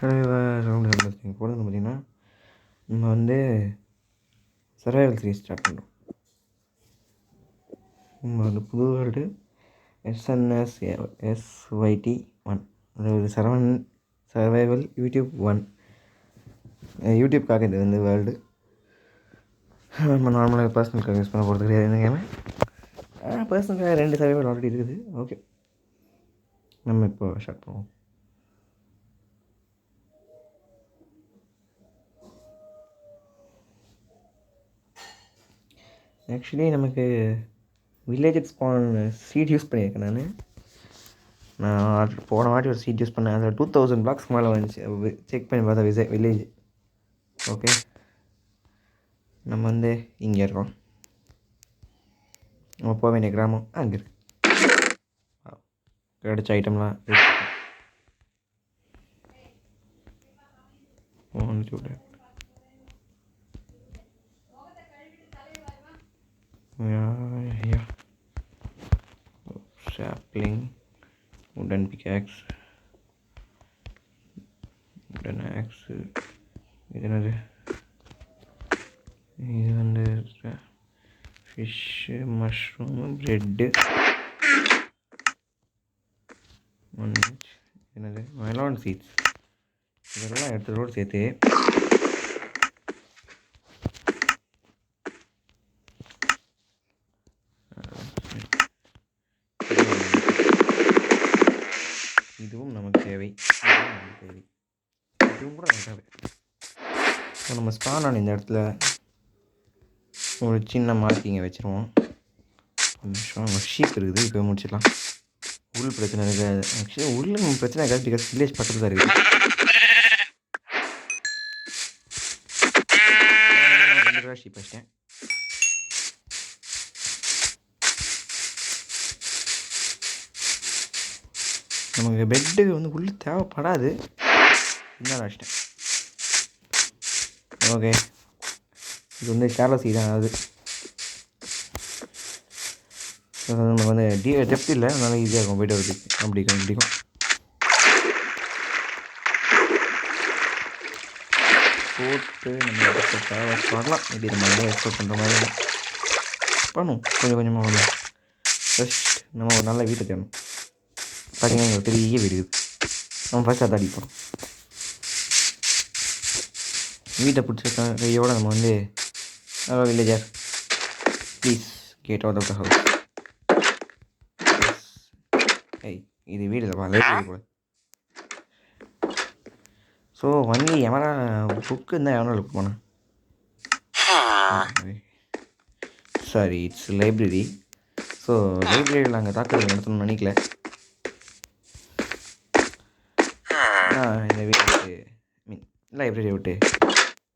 Round போடுறது பார்த்திங்கன்னா நம்ம வந்து சர்வைவல் சீரிஸ் ஸ்டார்ட் பண்ணுறோம். நம்ம வந்து புது வேர்ல்டு SNSSYT1, அதாவது சர்வைவல் யூடியூப் 1. யூடியூப்காக இது வந்து வேர்ல்டு. நம்ம நார்மலாக பர்சனலுக்காக யூஸ் பண்ண போகிறது கிடையாது இந்த கேமு. பர்சனலுக்காக 2 சர்வைவல் ஆல்ரெடி இருக்குது. ஓகே, நம்ம இப்போ ஸ்டார்ட் பண்ணுவோம். ஆக்சுவலி நமக்கு வில்லேஜ் ஸ்பான் சீட் யூஸ் பண்ணியிருக்கேன். நான் போன வாட்டி ஒரு சீட் யூஸ் பண்ணேன். அதில் 2000 பிளாக்ஸ்க்கு மேலே வந்துச்சு. செக் பண்ணி பார்த்தா வில்லேஜ். ஓகே, நம்ம வந்து இங்கே இருக்கோம். நம்ம போக வேண்டிய கிராமம் அங்கே இருக்கு. கிடைச்ச ஐட்டம்லாம் விட sapling, wooden pickaxe, wooden axe. இது என்னது? இது வந்து ஃபிஷ்ஷு, மஷ்ரூமு, ப்ரெட்டு, என்னது மெலான் சீட்ஸ். இதெல்லாம் எடுத்துகிட்டோடு சேர்த்து இதுவும் நமக்கு தேவை. இதுவும் கூட நமக்கு தேவை. ஸோ நம்ம ஸ்பான் ஆன இந்த இடத்துல ஒரு சின்ன மார்க்கிங்கை வச்சுருவோம். ஒரு ஷீப் இருக்குது. இப்போ முடிச்சிடலாம். உள் பிரச்சனை இருக்குது. ஆக்சுவலி உள்ள பிரச்சனை இருக்காது, பிகாஸ் வில்லேஜ் பக்கத்தில் தான் இருக்குது. 2 ரூபா ஷீப் வச்சிட்டேன். நமக்கு பெட்டு வந்து உள்ளே தேவைப்படாது, இன்னும் வச்சிட்டேன். ஓகே, இது வந்து கேர்லெஸ் தான். அதாவது நமக்கு வந்து டெப்த் இல்லை, அதனால ஈஸியாக இருக்கும் போய்ட்டு வருது. அப்படி பிடிக்கும். போட்டு நம்ம தேவைப்படலாம். இப்படி நம்ம நல்லா எக்ஸ்போர்ட் பண்ணுற மாதிரி பண்ணும். கொஞ்சம் கொஞ்சமாக பண்ணும். ஃபஸ்ட் நம்ம ஒரு நல்ல வீட்டை தேடணும். பார்த்தீங்கன்னா ஒரு பெரிய வீடு இருக்குது. நம்ம ஃபஸ்ட் அதை அடிப்போம். வீட்டை பிடிச்சிருக்க கையோடு நம்ம வந்து villager please get out of the house. இது வீடு இல்லைப்பா, லைப்ரரி போல. ஸோ வண்டி எவனா புக்கு இருந்தால் எவனா லுக் போனேன். Sorry, it's library. ஸோ லைப்ரரியில் நாங்கள் தாக்குதல் நடத்தணும்னு நினைக்கல. இந்த வீட்டை விட்டு லைப்ரரியை விட்டு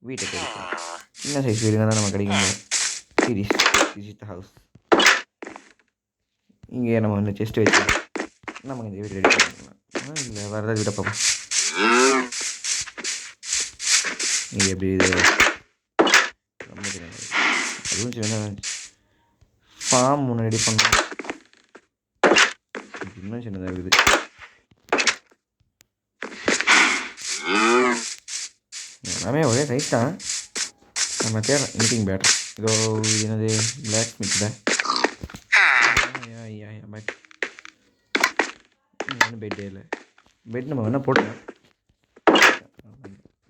வீட்டை கிடைக்கும். சின்ன சைஸ் வீடுங்க தான் நம்ம கிடைக்கும். Series is the house. இங்கே நம்ம வந்து செஸ்ட் வச்சு நமக்கு இந்த வீடு ரெடி பண்ணிக்கலாம். இல்லை வேறு ஏதாவது வீட்டை பார்ப்போம். இது எப்படி இது ரொம்ப தெரியாது. அதுவும் சின்ன ஃபார்ம் ஒன்று ரெடி பண்ணணும். இன்னும் சின்னதாக இருக்குது. எல்லாமே ஒரே சைஸ் தான். நம்ம தேவை மீட்டிங் பேட்டர். இதோ என்னது பிளாக் ஸ்மித் தான். பட் ஒன்றும் பெட்டே இல்லை. பெட் நம்ம வேணால் போட்டோம்.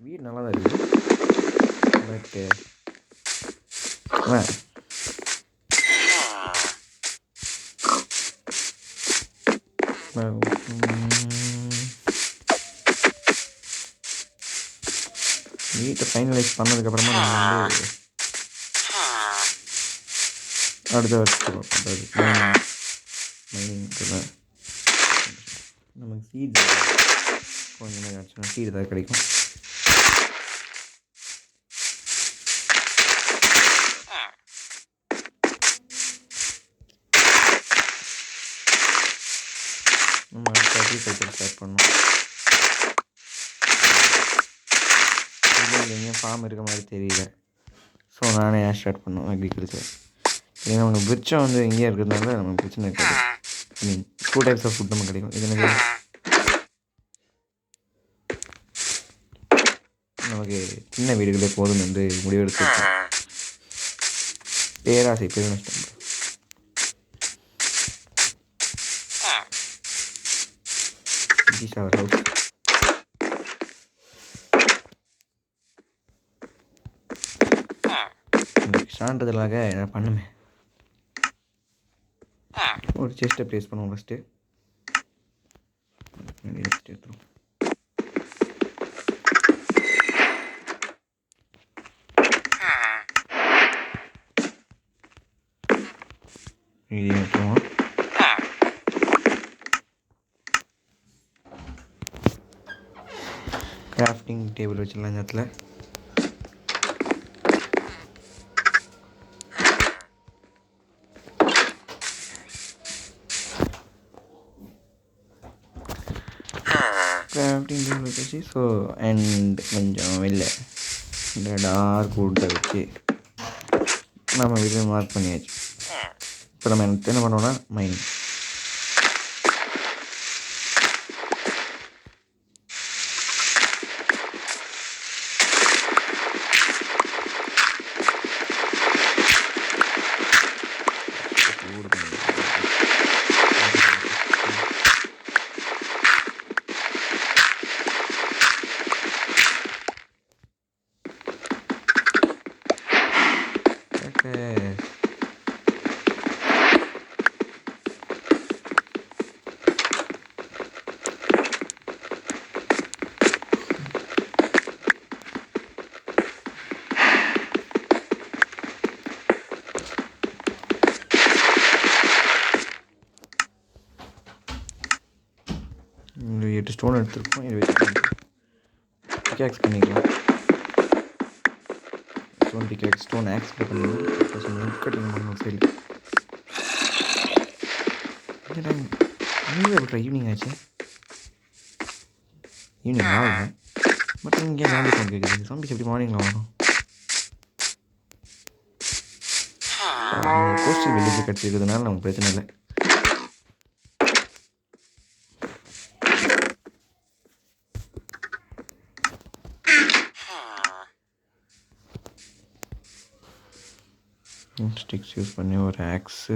வீடு நல்லா தான் இருக்குது. பட்டு வீட்டை ஃபைனலைஸ் பண்ணதுக்கப்புறமா நம்ம வந்து அடுத்த வருஷம் பண்ணுறது மைனிங். நமக்கு சீடு கொஞ்சம் நேரம் ஆச்சுன்னா சீடு தான் கிடைக்கும். நம்ம அக்ரிகல்ச்சர் ஸ்டார்ட் பண்ணோம். எங்கேயும் ஃபார்ம் இருக்க மாதிரி தெரியல. ஸோ நானே ஸ்டார்ட் பண்ணோம் அக்ரிகல்ச்சர். ஏன்னா நமக்கு விருச்சம் வந்து எங்கேயா இருக்கிறதுனால நமக்கு பிரச்சனை இருக்காது. ஐ மீன் 2 டைப்ஸ் ஆஃப் ஃபுட் நமக்கு கிடைக்கும். இது எனக்கு நமக்கு சின்ன வீடுகளே போதும் என்று முடிவெடுத்து பேராசை பெருநஷ்டம். This is our house. சான்றதலாக என்ன பண்ணுமே, ஒரு செஸ்ட்டை ப்ளேஸ் பண்ணுவோம். ஃபஸ்ட்டு எடுத்துரும் இதையும் எடுத்துருவோம். கிராஃப்டிங் டேபிள் வச்சிடலாம் இந்த இடத்துல. கிராஃப்டிங் டேபிள் வச்சு ஸோ அண்ட் கொஞ்சம் வெளில இந்த டார்க் வுட்டை வச்சு நம்ம வீட்டில் மார்க் பண்ணியாச்சு. இப்போ நம்ம என்ன பண்ணோம்னா மைனிங். ஒரு 8 ஸ்டோன் எடுத்துருக்கோம். இது வச்சு பிக்காக்ஸ் பண்ணிக்கலாம். ஸ்டோன் பிக்காக்ஸ், ஸ்டோன் ஆக்ஸ் பண்ணிக்கலாம். கட்டிங் பண்ணணும் சரி. விட்ற ஈவினிங் ஆச்சு. ஈவினிங் ஆகுது, பட் இங்கே ஜாம்பி சவுண்ட் கேட்குது. ஜாம்பிஸ் எப்படி மார்னிங்கில் வரும்? கோஸ்டல் வில்லேஜ் கிடச்சிருக்கிறதுனால நமக்கு பிரச்சனை இல்லை. ஸ்டிக்ஸ் யூஸ் பண்ணி ஒரு ஆக்ஸு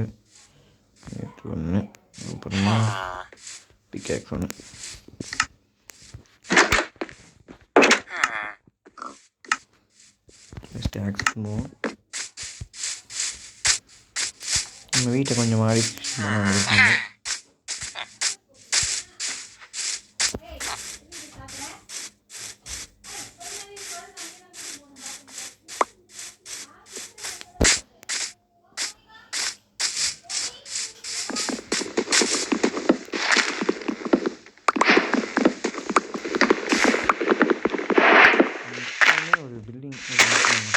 ஒன்று, அப்புறமா பிக்காக்ஸ் ஒன்று. ஃபஸ்ட்டு ஆக்ஸ் பண்ணுவோம். நம்ம வீட்டை கொஞ்சம் மாடி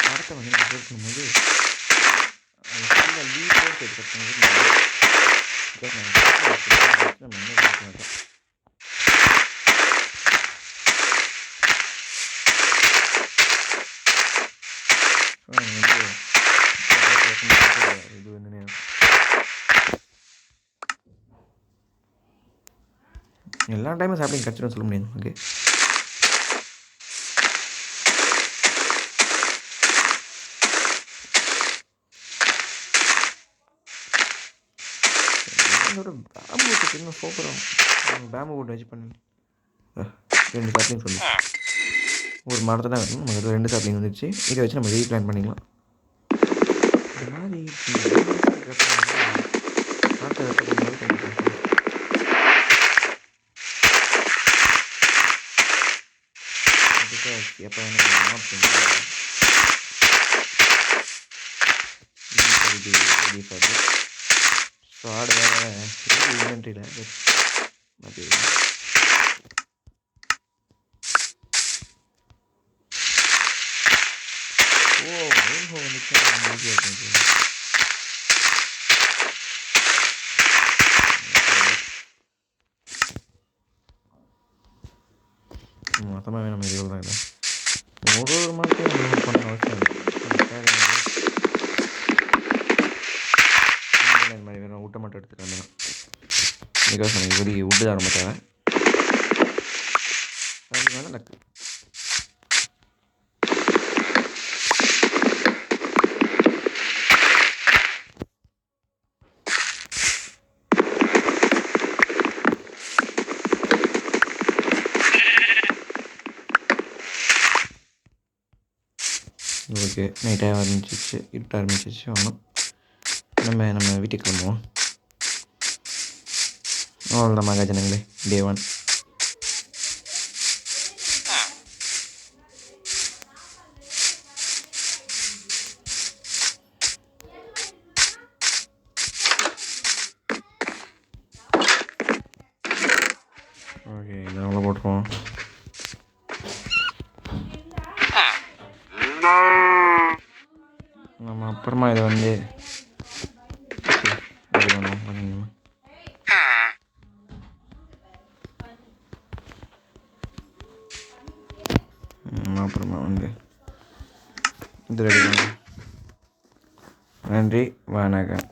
படத்தை வந்து நம்ம ஷேர் பண்ணும்போது அது ஃபுல்லாக லீஃபோடு சேர்த்து கட் பண்ணும்போது நம்ம என்ன மாட்டோம். இது வந்து எல்லா டைமும் சாப்பிட்டு கிடச்சிடும் சொல்ல முடியாது நமக்கு. அதோட பேம்பு போட்டு இன்னும் சூப்பராக பேம்பு போட்டு வச்சு பண்ணி 2 சாப்ளிங் சொல்லி ஒரு மரத்தை தான் வேணும். நமக்கு 2 சாப்ளிங் வந்துடுச்சு. இதை வச்சு நம்ம ரீப்ளான் பண்ணிக்கலாம். இந்த மாதிரி எப்போ வேணும் ஸோ ஆடு வேறு இன்வென்ட்ரியில் அது ரெயின்போ வந்துச்சு. மொத்தமாகவே நம்ம இது தான் இல்லை. ஒரு மாதத்தையும் நம்ம பண்ண அவசியம் இல்லை. இந்த மாதிரி வேணும் விட்டை மட்டும் எடுத்துகிட்டு வந்துடும். பிகாஸ் நமக்கு இப்படி விட்டு தான் ரொம்ப தேவை. அதுக்கு மேலே லக்கு ஓகே, நைட்டாக ஆரம்பிச்சிச்சு, இருட்ட ஆரம்பிச்சிச்சு. வாங்க நம்ம வீட்டுக்கு கிளம்புவோம். அவ்வளோதான் மகாஜனங்களே, டே 1. ஓகே, இதை அவ்வளோ போட்டுருவோம். நம்ம அப்புறமா இதை வந்து அப்புறமா வந்து இது ரெடி பண்ணுவோம். நன்றி, வணக்கம்.